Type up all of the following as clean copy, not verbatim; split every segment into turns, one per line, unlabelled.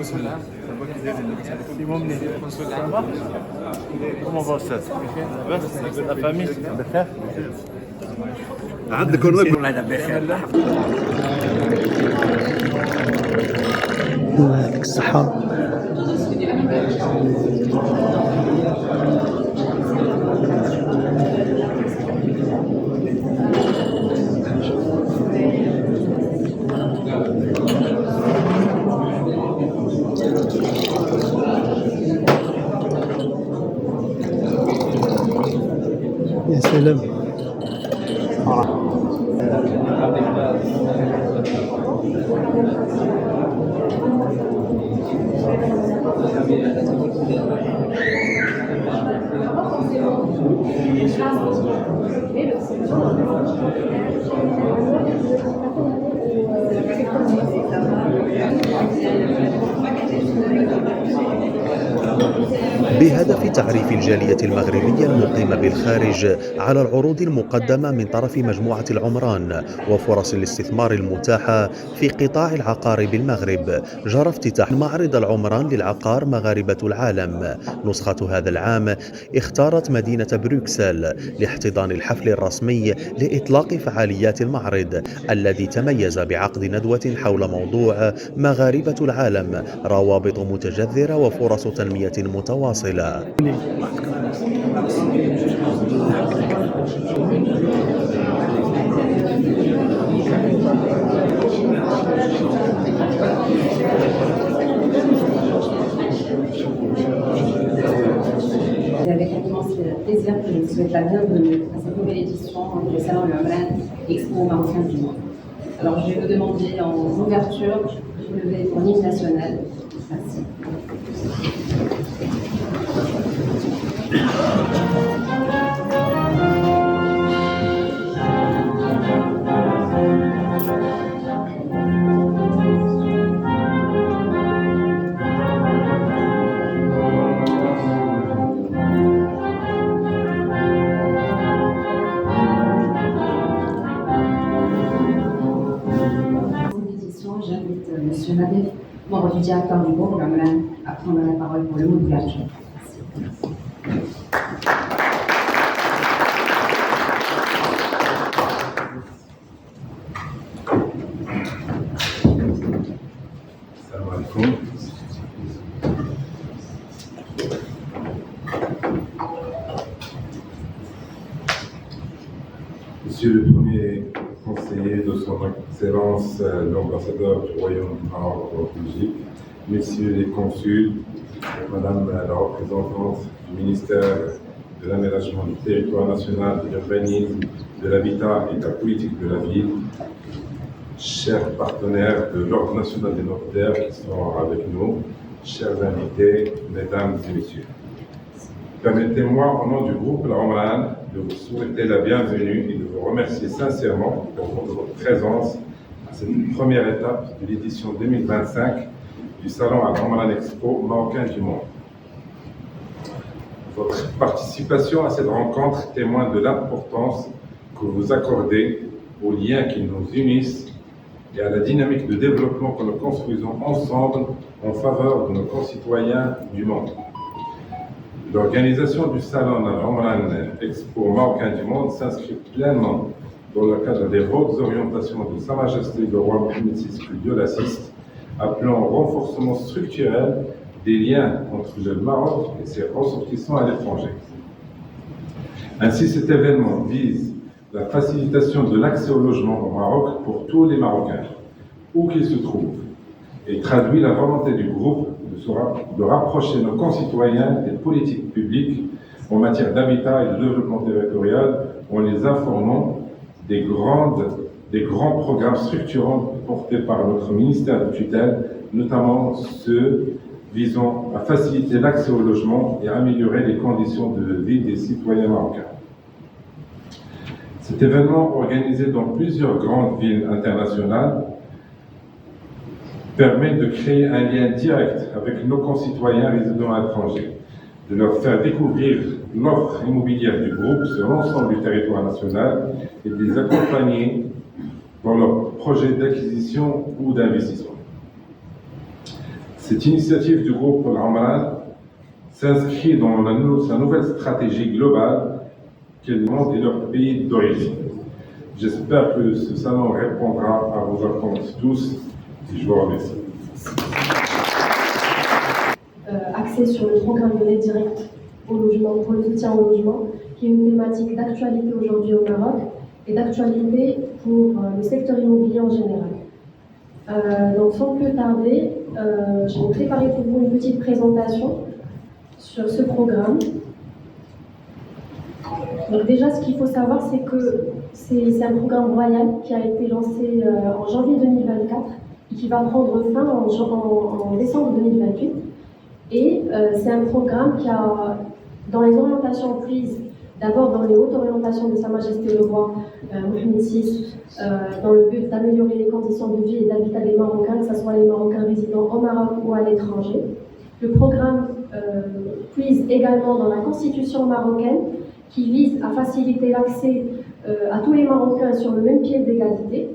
Consulat.
Simon منين؟
Consulat.
Comment va أستاذ؟ بس la famille بخير؟
عندكم
الله يدبر بخير.
الله يعطيك الصحة. يا سلام.
بهدف تعريف الجالية المغربية المقيمة بالخارج على العروض المقدمة من طرف مجموعة العمران وفرص الاستثمار المتاحة في قطاع العقار بالمغرب، جرى افتتاح معرض العمران للعقار مغاربة العالم. نسخة هذا العام اختارت مدينة بروكسل لاحتضان الحفل الرسمي لإطلاق فعاليات المعرض الذي تميز بعقد ندوة حول موضوع مغاربة العالم، روابط متجذرة وفرص تنمية متواصلة.
Avec un immense plaisir que je vous souhaite la bienvenue à cette nouvelle édition du Salon Le Omran Expo Marocain du Monde. Alors je vais vous demander en ouverture de lever pour l'hymne national. Merci. J'invite M. Nadef, membre du directeur du groupe Omran, à prendre la parole pour le mot d'ouverture.
Salam alaikum. Monsieur le Premier conseiller de son Excellence l'ambassadeur du Royaume du Maroc en Belgique, Messieurs les consuls, Madame la représentante du ministère de l'Aménagement du territoire national, de l'urbanisme, de l'habitat et de la politique de la ville, chers partenaires de l'Ordre national des notaires qui sont avec nous, chers invités, mesdames et messieurs. Permettez-moi, au nom du groupe La Omran, de vous souhaiter la bienvenue et de vous remercier sincèrement pour votre présence à cette première étape de l'édition 2025 du Salon à Omran Expo Marocain du Monde. Votre participation à cette rencontre témoigne de l'importance que vous accordez aux liens qui nous unissent et à la dynamique de développement que nous construisons ensemble en faveur de nos concitoyens du monde. L'organisation du Salon Omran Expo Marocain du Monde s'inscrit pleinement dans le cadre des hautes orientations de Sa Majesté le roi Mohamed VI, que Dieu l'assiste, appelant au renforcement structurel des liens entre le Maroc et ses ressortissants à l'étranger. Ainsi, cet événement vise la facilitation de l'accès au logement au Maroc pour tous les Marocains, où qu'ils se trouvent, et traduit la volonté du groupe de rapprocher nos concitoyens des politiques publiques en matière d'habitat et de développement territorial en les informant des grands programmes structurants portés par notre ministère de tutelle, notamment ceux visant à faciliter l'accès au logement et à améliorer les conditions de vie des citoyens marocains. Cet événement, organisé dans plusieurs grandes villes internationales, permet de créer un lien direct avec nos concitoyens résidant à l'étranger, de leur faire découvrir l'offre immobilière du groupe sur l'ensemble du territoire national et de les accompagner dans leurs projets d'acquisition ou d'investissement. Cette initiative du groupe Al-Omran s'inscrit dans sa nouvelle stratégie globale qu'elle demande et leur pays d'origine. J'espère que ce salon répondra à vos attentes tous et je vous remercie.
Axé sur le programme de l'aide directe au logement, pour le soutien au logement, qui est une thématique d'actualité aujourd'hui au Maroc et d'actualité pour le secteur immobilier en général. Donc sans plus tarder, j'ai préparé pour vous une petite présentation sur ce programme. Donc déjà, ce qu'il faut savoir, c'est que c'est un programme royal qui a été lancé en janvier 2024 et qui va prendre fin en décembre 2028. Et c'est un programme qui a, dans les orientations prises, d'abord dans les hautes orientations de Sa Majesté le Roi Mohamed VI, dans le but d'améliorer les conditions de vie et d'habitat des Marocains, que ce soit les Marocains résidant au Maroc ou à l'étranger. Le programme puise également dans la Constitution marocaine, qui vise à faciliter l'accès à tous les Marocains sur le même pied d'égalité.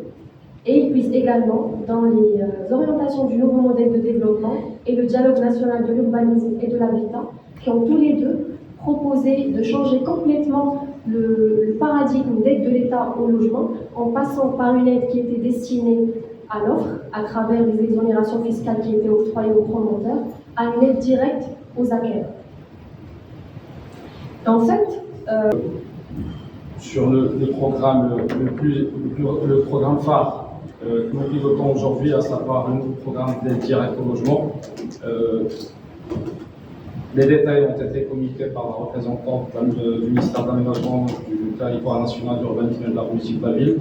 Et il puise également dans les orientations du nouveau modèle de développement et le dialogue national de l'urbanisme et de l'habitat, qui ont tous les deux proposé de changer complètement le paradigme d'aide de l'État au logement, en passant par une aide qui était destinée à l'offre, à travers les exonérations fiscales qui étaient octroyées aux promoteurs, à une aide directe aux acquéreurs. En fait,
sur le programme le programme phare que nous pilotons aujourd'hui, à savoir le nouveau programme d'aide directe au logement. Les détails ont été communiqués par la représentante du ministère de l'Aménagement du territoire national, d'urbanisme et de la politique de la ville.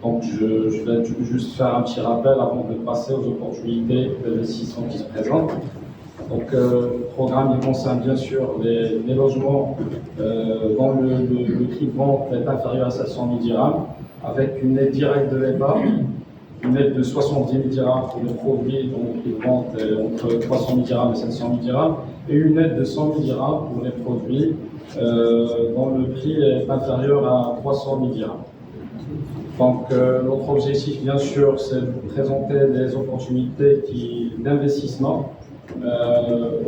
Donc je vais juste faire un petit rappel avant de passer aux opportunités d'investissement qui se présentent. Donc le programme il concerne bien sûr les logements dont le prix de vente est inférieur à 700 000 dirhams, avec une aide directe de l'État, une aide de 70 000 dirhams pour les produits dont le prix de vente est entre 300 000 dirhams et 700 000 dirhams, et une aide de 100 000 dirhams pour les produits dont le prix est inférieur à 300 000 dirhams. Donc notre objectif bien sûr c'est de présenter des opportunités d'investissement,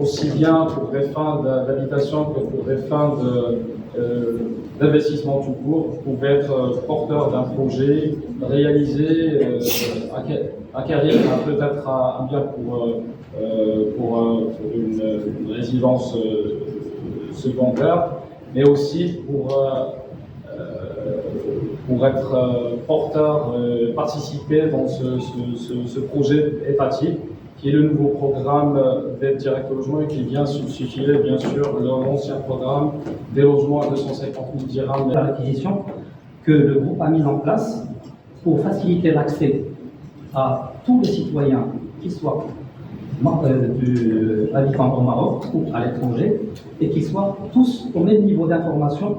aussi bien pour des fins d'habitation que pour des fins d'investissement tout court. Vous pouvez être porteur d'un projet, réaliser, acquérir peut-être un bien pour une résidence secondaire, mais aussi pour être porteur, participer dans ce projet étatique, qui est le nouveau programme d'aide directe au logement et qui vient substituer bien sûr l'ancien programme des logements à 250 000 dirhams.
L'acquisition que le groupe a mise en place pour faciliter l'accès à tous les citoyens, qu'ils soient habitants au Maroc ou à l'étranger, et qu'ils soient tous au même niveau d'information.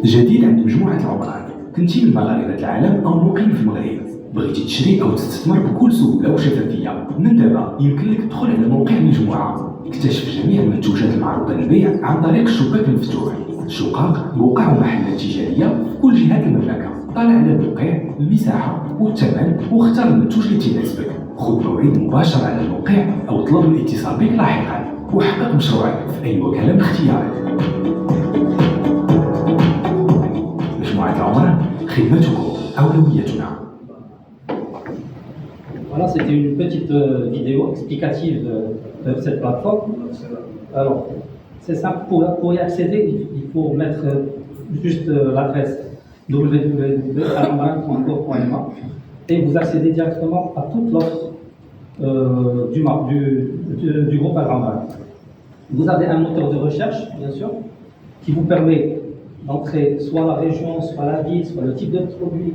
جديد عند مجموعة العمران. كنتي من مغاربة العالم أو مقيم في المغرب، بغيتي تشري أو تستثمر بكل سهولة وشفافية. من دابا يمكن لك تدخل على موقع المجموعة، اكتشف جميع المنتوجات المعروضة للبيع عن طريق الشباك المفتوح. الشقق، موقع ومحلات تجارية في كل جهات المملكة. طالع على الموقع، المساحة والثمن واختار المنتوج اللي تيناسبك. خذ موعد مباشر على الموقع أو طلب الاتصال بك لاحقا وحقق مشروعك في أي وكالة من اختيارك. مجموعة العمران، خدمتكم أولويتنا.
Voilà, c'était une petite vidéo explicative de cette plateforme. Alors, c'est simple, pour y accéder, il faut mettre juste l'adresse www.alomran.co.ma et vous accédez directement à toute l'offre du groupe Al-Omran. Vous avez un moteur de recherche, bien sûr, qui vous permet d'entrer soit la région, soit la ville, soit le type de produit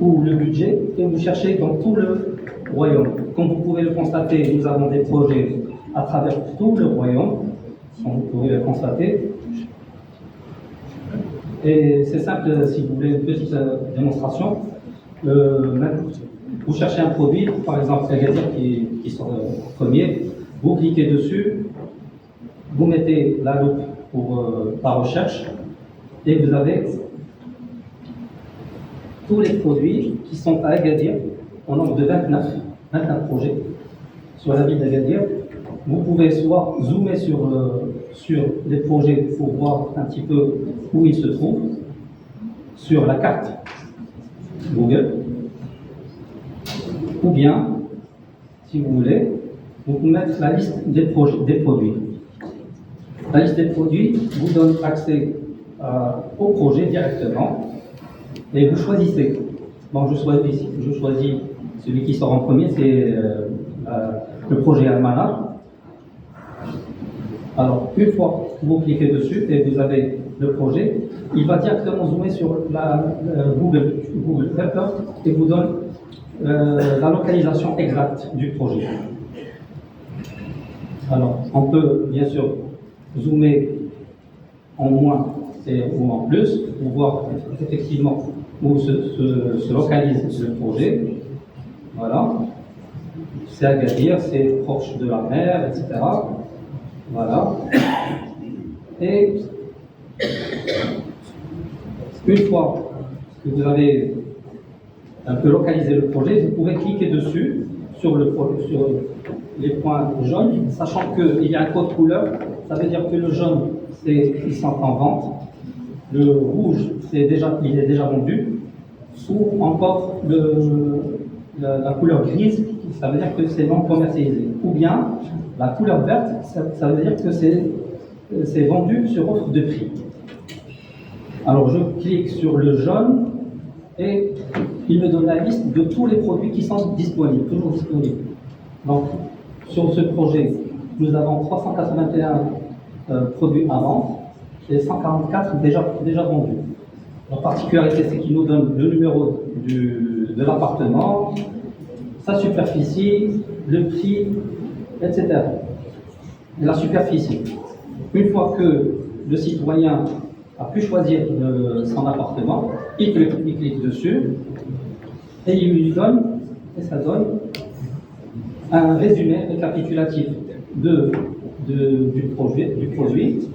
ou le budget, et vous cherchez dans tout le royaume. Comme vous pouvez le constater, nous avons des projets à travers tout le royaume, comme vous pouvez le constater. Et c'est simple, si vous voulez une petite démonstration. Vous cherchez un produit, par exemple Agadir qui sort premier, vous cliquez dessus, vous mettez la loupe pour la recherche, et vous avez tous les produits qui sont à Agadir, au nombre de 29 projets sur la ville d'Agadir. Vous pouvez soit zoomer sur les projets pour voir un petit peu où ils se trouvent, sur la carte Google, ou bien, si vous voulez, vous pouvez mettre la liste des produits. La liste des produits vous donne accès au projet directement et vous choisissez. Bon, je choisis celui qui sort en premier, c'est le projet Almanar. Alors, une fois que vous cliquez dessus et vous avez le projet, il va directement zoomer sur la Google Earth et vous donne la localisation exacte du projet. Alors, on peut bien sûr zoomer en moins ou en plus pour voir effectivement où se localise le projet. Voilà. C'est Agadir, c'est proche de la mer, etc. Voilà. Et une fois que vous avez un peu localisé le projet, vous pouvez cliquer dessus sur les points jaunes, sachant qu'il y a un code couleur. Ça veut dire que le jaune, ils sont en vente. Le rouge, il est déjà vendu. Ou encore la couleur grise, ça veut dire que c'est non commercialisé. Ou bien la couleur verte, ça veut dire que c'est vendu sur offre de prix. Alors je clique sur le jaune et il me donne la liste de tous les produits qui sont disponibles, toujours disponibles. Donc sur ce projet, nous avons 381 produits à vendre et 144 déjà vendus. La particularité, c'est qu'il nous donne le numéro de l'appartement, sa superficie, le prix, etc. Et la superficie. Une fois que le citoyen a pu choisir son appartement, il clique dessus et il lui donne, et ça donne un résumé récapitulatif du produit.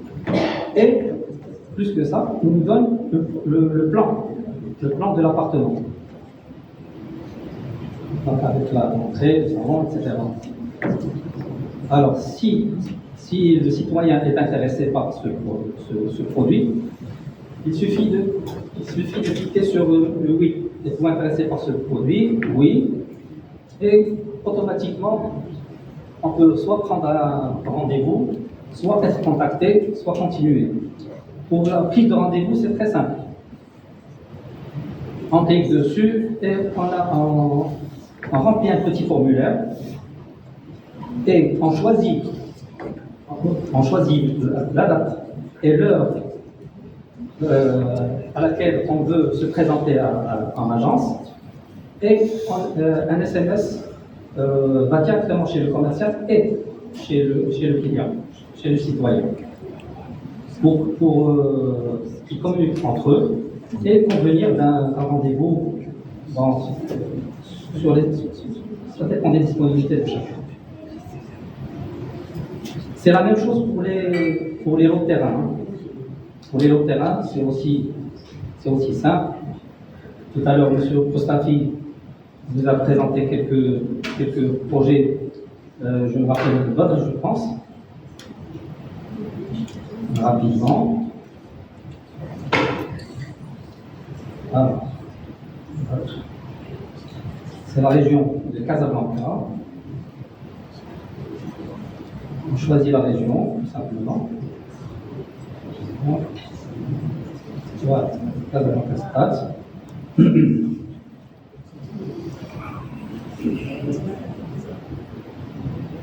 Et plus que ça, il nous donne le plan de l'appartement. Donc avec l'entrée, le salon, etc. Alors si le citoyen est intéressé par ce produit, il suffit de cliquer sur le oui. Êtes-vous intéressé par ce produit? Oui. Et automatiquement, on peut soit prendre un rendez-vous, soit être contacté, soit continuer. Pour la prise de rendez-vous, c'est très simple. On clique dessus et on remplit un petit formulaire et on choisit la date et l'heure à laquelle on veut se présenter en agence et un SMS va directement chez le commercial et chez le client, chez le citoyen, pour qu'ils communiquent entre eux et convenir d'un rendez-vous ça dépend des disponibilités de chacun. C'est la même chose pour les lots de terrain. Pour les lots de terrain, c'est aussi simple. Tout à l'heure, M. Postafi vous a présenté quelques projets, je me rappelle de votre, je pense. Rapidement. Alors, c'est la région de Casablanca. On choisit la région, tout simplement. Voilà, Casablanca Stade.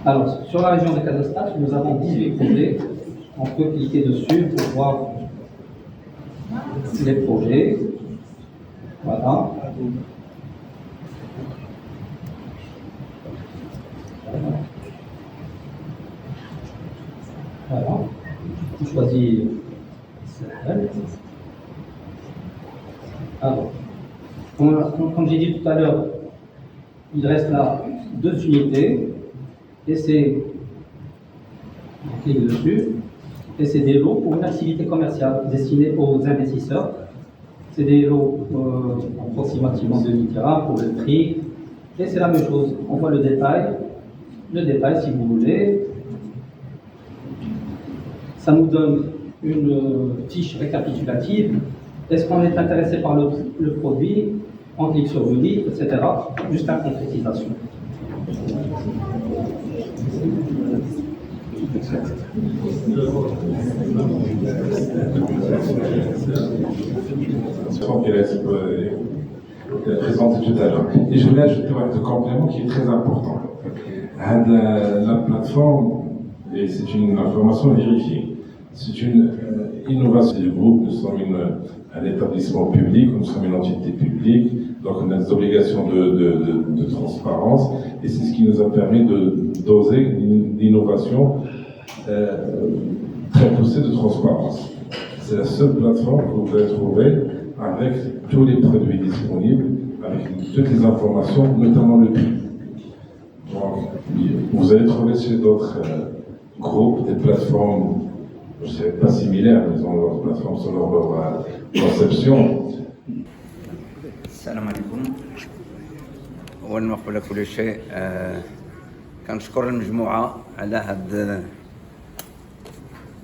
Alors, sur la région de Casablanca, nous avons 18 projets. On peut cliquer dessus pour voir les projets. Voilà. Voilà. On choisit Sahel. Alors, comme j'ai dit tout à l'heure, il reste là 2 unités. Et c'est, on clique dessus, et c'est des lots pour une activité commerciale destinée aux investisseurs C'est des lots approximativement de 10 dirhams pour le prix. Et c'est la même chose. On voit le détail. Le détail, si vous voulez. Ça nous donne une fiche récapitulative. Est-ce qu'on est intéressé par le produit? On clique sur le livre, etc. Jusqu'à concrétisation.
qu'elle a présenté tout à l'heure. Et je voulais ajouter un complément qui est très important. La plateforme, et c'est une information vérifiée, c'est une innovation du groupe. Nous sommes un établissement public, nous sommes une entité publique, donc on a des obligations de transparence, et c'est ce qui nous a permis d'oser une innovation très poussée de transparence. C'est la seule plateforme que vous allez trouver avec tous les produits disponibles, avec toutes les informations, notamment le prix. Donc, vous allez trouver chez d'autres groupes des plateformes, je ne sais pas similaires, mais ils ont leur plateforme selon leur conception.
السلام عليكم. أول ما قبل كل شيء كنشكر المجموعة على هذه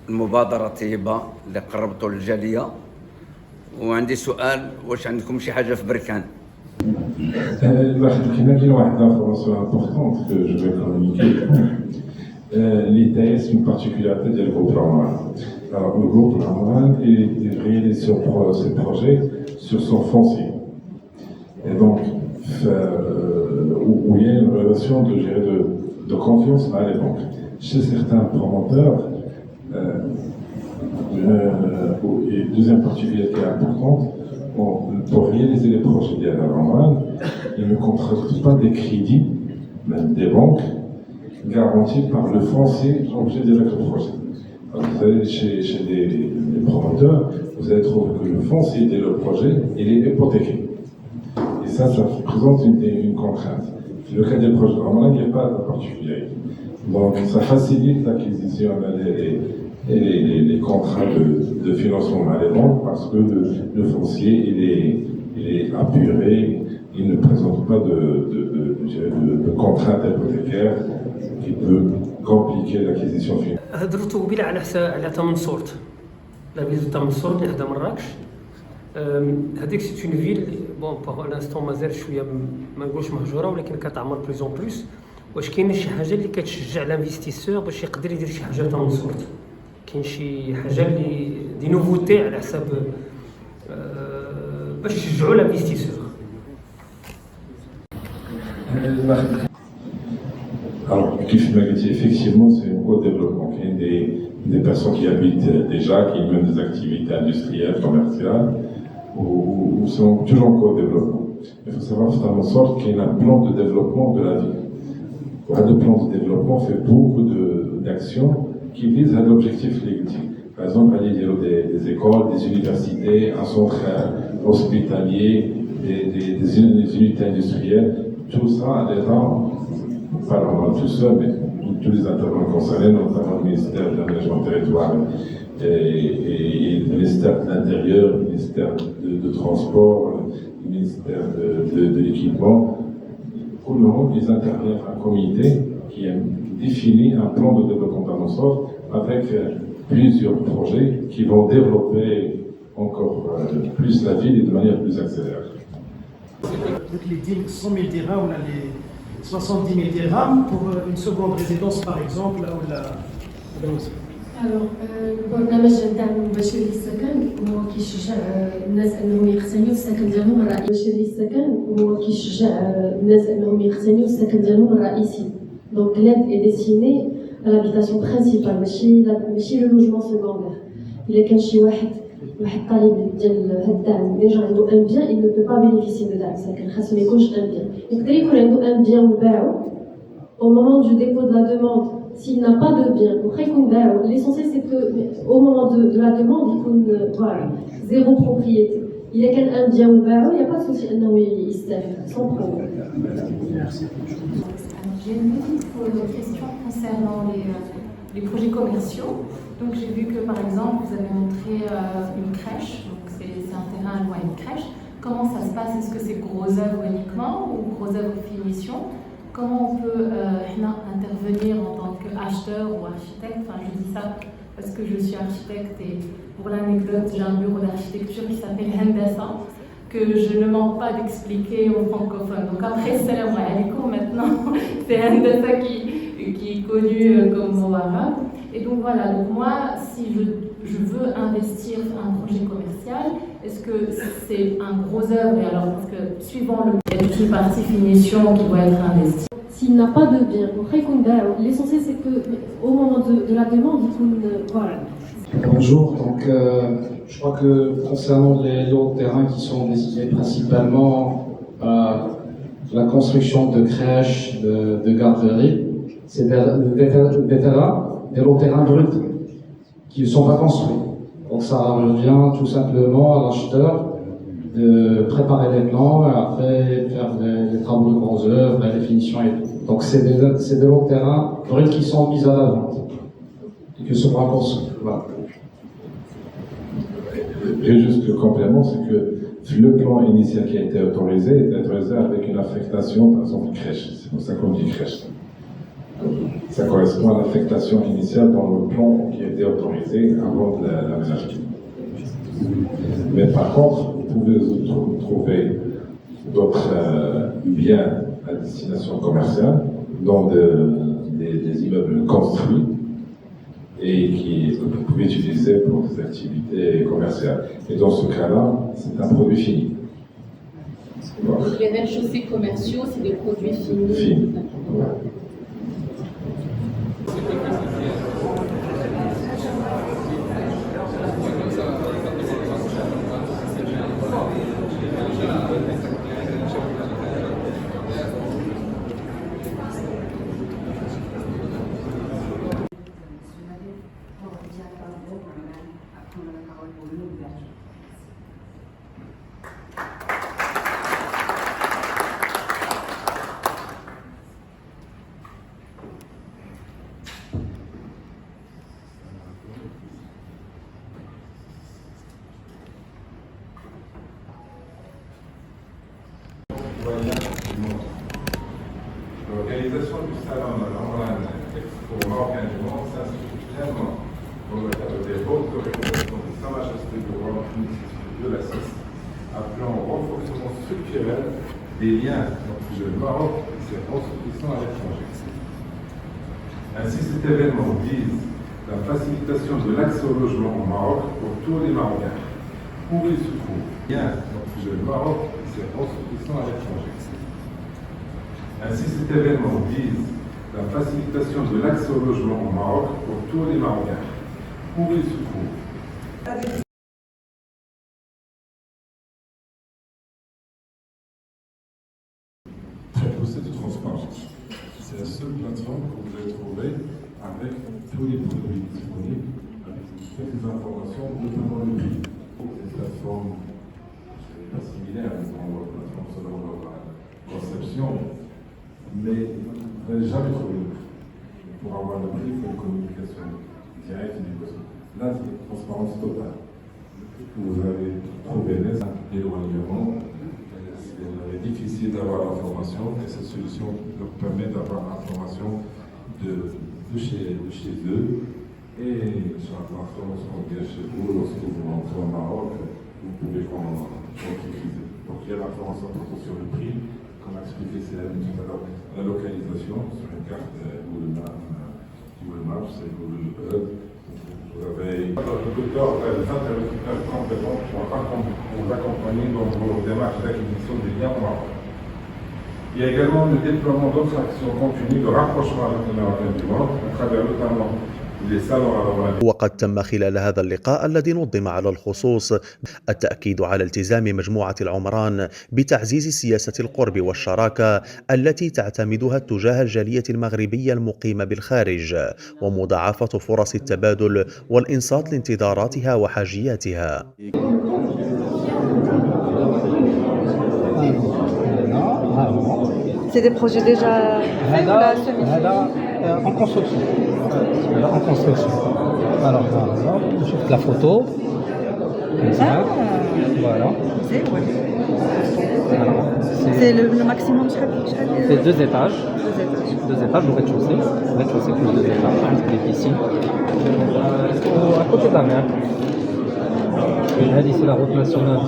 المبادرة الطيبة اللي قربتوا للجالية. وعندي سؤال، واش عندكم شي حاجة في بركان؟
Il واحد l'information importante que je vais communiquer. L'ITS, une particularité du groupe Ramadan. Alors, le groupe Ramadan réalise ses projets sur son foncier. Et donc, où il y a une relation de confiance à les banques. Chez certains promoteurs, et deuxième particularité importante, pour réaliser les projets de la Ramadan, ils ne contractent pas des crédits, même des banques, garantis par le foncier objet de le projet. Alors, vous allez chez des promoteurs, vous allez trouver que le foncier de le projet, il est hypothéqué. Et ça représente une contrainte. Dans le cas des projets de Ramadan, il n'y a pas de particularité. Donc, ça facilite l'acquisition et les contrats de financement à les banques parce que le foncier, il est apuré, il ne présente pas de contraintes hypothécaires qui peut compliquer l'acquisition financière.
هدرتو قبيله على تمن صورت لا فيل تمن صورت اللي حدا مراكش هذيك سي اون فيل بون باغ لانستون مازال شويه ما نقولش مهجوره ولكن كتعمر بلوس اون بلوس. واش كاين شي حاجه اللي كتشجع الانفستيسور باش يقدر يدير شي حاجه تمن صورت؟ كاين شي حاجه اللي دي نوفوتي على حساب باش يشجعوا الانفستيسور؟
Alors, effectivement, c'est un co-développement. Il y a des personnes qui habitent déjà, qui mènent des activités industrielles, commerciales, ou sont toujours en co-développement. Il faut savoir faire en sorte qu'il y ait un plan de développement de la ville. Le plan de développement fait beaucoup d'actions qui visent à l'objectif légitime. Par exemple, il y a des écoles, des universités, un centre hospitalier, des unités industrielles. Tout ça, l'État, pas vraiment tout seul, mais tous les intervenants concernés, notamment le ministère de l'aménagement du territoire et le ministère de l'Intérieur, le ministère de Transport, le ministère de l'Équipement. Pour le moment, ils interviennent un comité qui a défini un plan de développement d'Amansor avec plusieurs projets qui vont développer encore plus la ville et de manière plus accélérée.
Donc les 100 000 dirhams, on a les 70 000 dirhams pour une seconde résidence par exemple, là où la...
Alors, البرنامج الدعم المباشر للسكن هو كيشجع الناس انهم يقتنيوا السكن ديالهم الرئيسي للسكن هو كيشجع الناس انهم يقتنيوا السكن ديالهم الرئيسي. Donc l'aide est destinée à l'habitation principale ماشي le logement secondaire. إلا كان شي واحد طالب ديال هاد الدعم ديجا عنده ان بيان il ne peut pas bénéficier de دعم سكن خاصو ما يكونش ان بيان. يقدر يكون عنده ان بيان وباعو au moment du dépôt de la demande. S'il n'a pas de bien, l'essentiel c'est qu'au moment de la demande, il faut voilà, zéro propriété. Il y a qu'un bien ouvert, il n'y a pas de souci, sans problème.
J'ai une petite question concernant les projets commerciaux. Donc j'ai vu que par exemple vous avez montré une crèche, donc c'est intéressant. terrain loin une crèche. Comment ça se passe? Est-ce que c'est gros œuvre uniquement ou gros œuvre finition? Comment on peut intervenir en tant qu'acheteur ou architecte? Enfin, je dis ça parce que je suis architecte et pour l'anecdote, j'ai un bureau d'architecture qui s'appelle Hendassa, que je ne manque pas d'expliquer aux francophones. Donc après, salam alaikum, maintenant, c'est Hendassa qui est connu comme mot arabe. Et donc voilà, donc moi, si je veux investir un projet commercial, est-ce que c'est un gros œuvre? Et alors, parce que suivant il y a toute une partie finition qui doit être investie.
S'il n'a pas de bien, l'essentiel c'est qu'au moment de la demande, voilà.
Bonjour, donc je crois que concernant les lots de terrain qui sont destinés principalement à la construction de crèches, de garderies, c'est des lots de terrain bruts qui ne sont pas construits. Donc ça revient tout simplement à l'acheteur de préparer les plans et après faire les travaux de grandes œuvres, la définition et tout. Donc c'est des lots de terrain bruts qui sont mis à la vente et qui seront construits. Voilà.
Et juste le complément, c'est que le plan initial qui a été autorisé est autorisé avec une affectation, par exemple, crèche. C'est pour ça qu'on dit crèche. Ça correspond à l'affectation initiale dans le plan qui a été autorisé avant de l'aménagement. Mais par contre, vous pouvez trouver d'autres biens à destination commerciale dans des immeubles construits et que vous pouvez utiliser pour des activités commerciales. Et dans ce cas-là, c'est un produit fini.
Voilà. Les rez-de-chaussée commerciaux, c'est des produits finis.
Fini. Voilà. L'organisation du salon de l'Amran Expo Marocain du Monde s'inscrit pleinement dans le cadre des hautes recommandations de Sa Majesté le Roi Mohammed VI de la CIS, appelant au renforcement structurel des liens entre le Maroc et ses ressortissants à l'étranger. Ainsi, cet événement vise la facilitation de l'accès au logement au Maroc pour tous les Marocains, où ils se trouvent. Liens entre le Maroc et ses ressortissants à l'étranger. Ainsi, cet événement vise la facilitation de l'accès au logement au Maroc pour tous les Marocains, où ils se trouvent. Préposé de transparence. C'est la seule plateforme que vous allez trouver avec tous les produits disponibles, avec toutes les informations, notamment le prix. Cette plateforme est similaire à la plateforme selon leur conception. Mais vous n'allez jamais trouver le prix. Pour avoir le prix, il faut une communication directe et négociée. Là, c'est une transparence totale. Vous avez trouvé l'éloignement. C'est difficile d'avoir l'information et cette solution leur permet d'avoir l'information de chez eux. Et sur la plateforme, lorsqu'on vient chez vous, lorsque vous rentrez au Maroc, vous pouvez utiliser. Donc il y a l'information sur le prix. Comme a expliqué Céline tout à l'heure, la localisation sur une carte Google Maps et Google Earth. Vous avez des interlocuteurs compétents pour vous accompagner dans vos démarches d'acquisition des biens au Maroc. Il y a également le déploiement d'autres actions continues de rapprochement avec le Maroc du monde, à travers notamment
وقد تم خلال هذا اللقاء الذي نظم على الخصوص التأكيد على التزام مجموعة العمران بتعزيز سياسة القرب والشراكة التي تعتمدها تجاه الجالية المغربية المقيمة بالخارج ومضاعفة فرص التبادل والإنصات لانتظاراتها وحاجياتها.
C'est des projets déjà faits ou là
en construction. En construction. Alors, la photo. Voilà.
C'est le maximum.
C'est 2 étages. 2 étages au rez-de-chaussée. Rez-de-chaussée plus 2 étages. Les piscines. À côté de la mer. هذه c'est la route nationale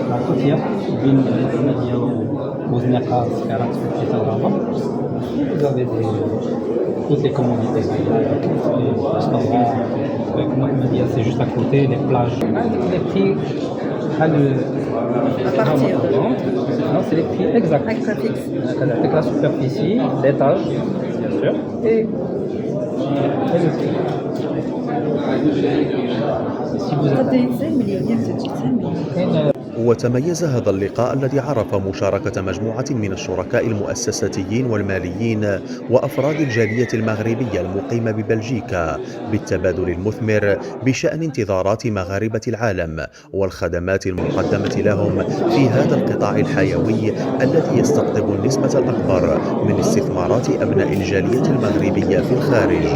la côtière بين المدينة وزنقة سكرات في الغابة. Vous avez toutes les communautés, les restaurants, comme Ahmadiyya c'est juste à côté, les plages. Les prix à
partir de...
Non, c'est les prix exacts. Avec la superficie, l'étage, bien sûr, et le prix. Si vous
وتميز هذا اللقاء الذي عرف مشاركة مجموعة من الشركاء المؤسساتيين والماليين وأفراد الجالية المغربية المقيمة ببلجيكا بالتبادل المثمر بشأن انتظارات مغاربة العالم والخدمات المقدمة لهم في هذا القطاع الحيوي الذي يستقطب النسبة الأكبر من استثمارات أبناء الجالية المغربية في الخارج.